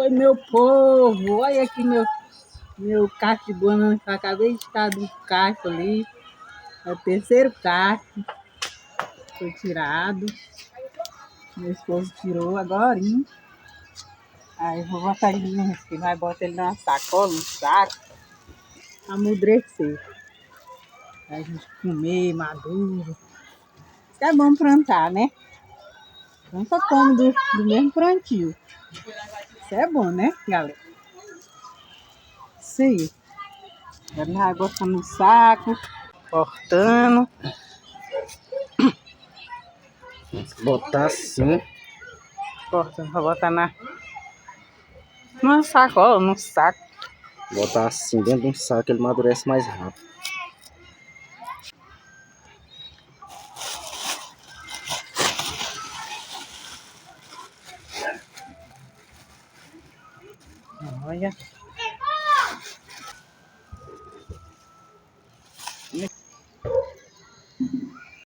Oi, meu povo, olha aqui meu cacho de banana que eu acabei de estar do cacho ali. É o terceiro cacho. Foi tirado. Meu esposo tirou agora. Aí eu vou botar ele no vai botar ele numa sacola, no saco, amudrecer. Aí a gente comer maduro. Isso é bom plantar, né? Planta come do mesmo plantio. Isso é bom, né, galera? Isso aí. Agora nós vamos botar no saco, cortando. Botar assim. Cortando, vou botar numa sacola, no saco. Botar assim dentro de um saco, ele amadurece mais rápido. Olha.